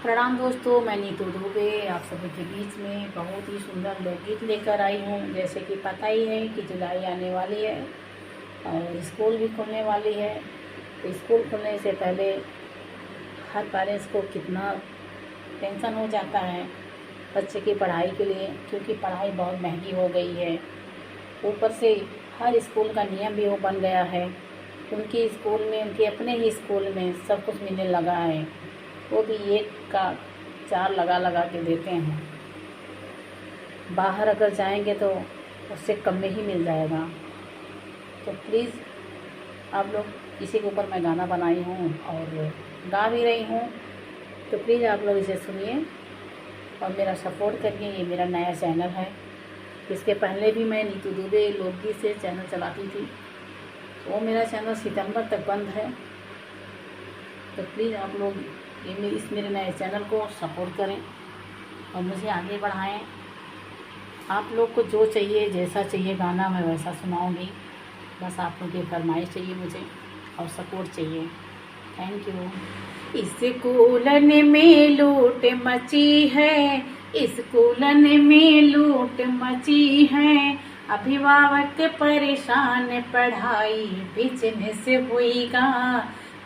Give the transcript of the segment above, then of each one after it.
प्रणाम दोस्तों, मैं नीतू दुबे आप सभी के बीच में बहुत ही सुंदर लोकगीत लेकर आई हूँ। जैसे कि पता ही है कि जुलाई आने वाली है और स्कूल भी खुलने वाली है। तो स्कूल खुलने से पहले हर पेरेंट्स को कितना टेंशन हो जाता है बच्चे की पढ़ाई के लिए, क्योंकि पढ़ाई बहुत महंगी हो गई है। ऊपर से हर स्कूल का नियम भी वो बन गया है, उनके स्कूल में, उनके अपने ही स्कूल में सब कुछ मिलने लगा है, वो भी एक का 4 लगा के देते हैं। बाहर अगर जाएंगे तो उससे कम में ही मिल जाएगा। तो प्लीज़ आप लोग, इसी के ऊपर मैं गाना बनाई हूँ और गा भी रही हूँ, तो प्लीज़ आप लोग इसे सुनिए और मेरा सपोर्ट करिए। ये मेरा नया चैनल है। इसके पहले भी मैं नीतू दुबे लोकगीत से चैनल चलाती थी, तो वो मेरा चैनल सितंबर तक बंद है। तो प्लीज़ आप लोग इस मेरे नए चैनल को सपोर्ट करें और मुझे आगे बढ़ाएं। आप लोग को जो चाहिए, जैसा चाहिए गाना, मैं वैसा सुनाऊंगी। बस आप लोग की फरमाइश चाहिए मुझे और सपोर्ट चाहिए। Thank you. स्कूलन में लूट मची है, स्कूलन में लूट मची है, अभिभावक परेशान, पढ़ाई बिजने से होएगा,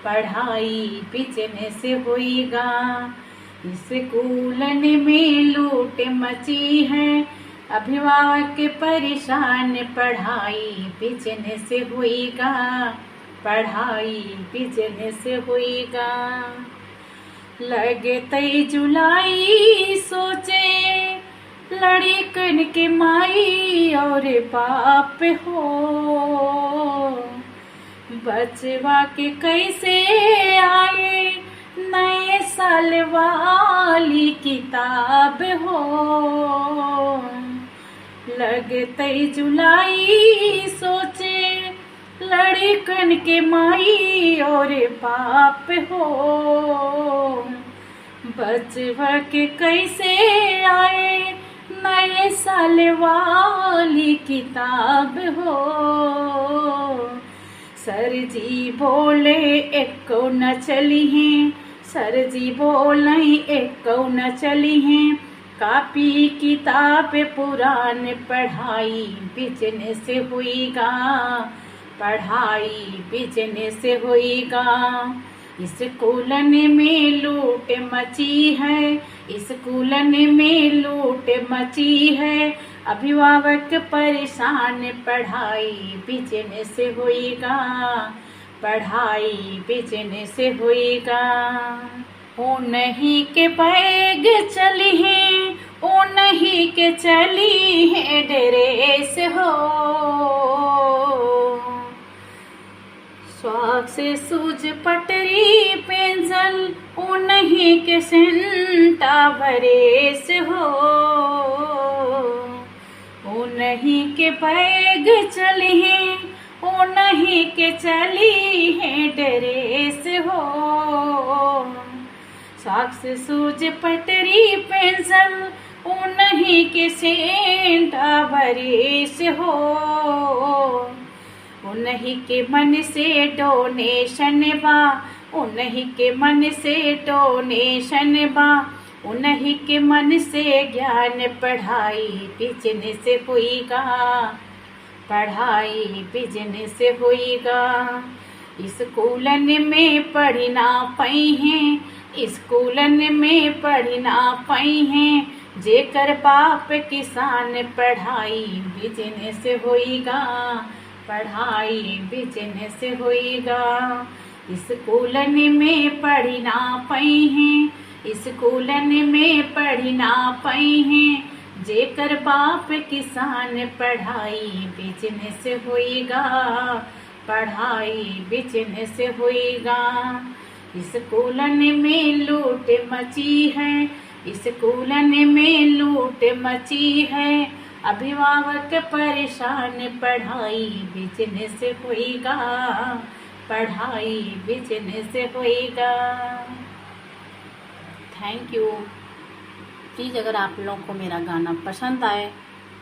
पढ़ाई बिजने से होएगा। स्कूलन में लूट मची है, अभिभावक परेशान, पढ़ाई बिजने से होएगा, पढ़ाई बिजने से होएगा। लगते जुलाई सोचे लड़कन के माई और बाप हो, बचवा के कैसे आए नए साल वाली किताब हो। लगते जुलाई सोचे लड़कन के माई और बाप हो, बचवा के कैसे आए नए साल वाली किताब हो। सर जी बोले एको न चली हैं, सर जी बोले एको न चली हैं, कापी किताब पुरान, पढ़ाई बिजने से होएगा, पढ़ाई बिजने से होएगा। स्कूलन में लूट मची है, स्कूलन में लूट मची है, अभिभावक परेशान, पढ़ाई बिजने से होएगा, पढ़ाई बिजने से होएगा। ओ नहीं के बैग चली हैं, ओ नहीं के चली है ड्रेस हो, शौक से सूझ पटरी पेंसिल, ओ नहीं के सेंटा बरेस हो, ओ नहीं के बैग चले हैं, ओ नहीं के चली है ड्रेस हो, शौक से सूझ पटरी पेंसिल, ओ नहीं के सेंटा बरेस हो। उन्हीं के मन से डोनेशन बा, उन्हीं के मन से डोनेशन बा, उन्हीं के मन से ज्ञान, पढ़ाई बिजने से होएगा, पढ़ाई बिजने से होएगा। स्कूलन में पढ़ी ना पाई हैं, स्कूलन में पढ़ी ना पाई हैं, जेकर बाप किसान, पढ़ाई बिजने से होएगा, पढ़ाई बिजने से होएगा। स्कूलन में पढ़ी ना पाई हैं, स्कूलन में पढ़ी ना पाई हैं, जेकर बाप किसान, पढ़ाई बिजने से होएगा, पढ़ाई बिजने से होएगा। स्कूलन में लूट मची है, स्कूलन में लूट मची है, अभिभावक परेशान, पढ़ाई बिजने से होएगा, पढ़ाई बिजने से होएगा। Thank you. प्लीज़ अगर आप लोगों को मेरा गाना पसंद आए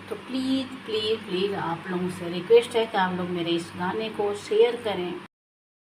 तो प्लीज़ प्लीज़ प्लीज़ आप लोगों से रिक्वेस्ट है कि आप लोग मेरे इस गाने को शेयर करें।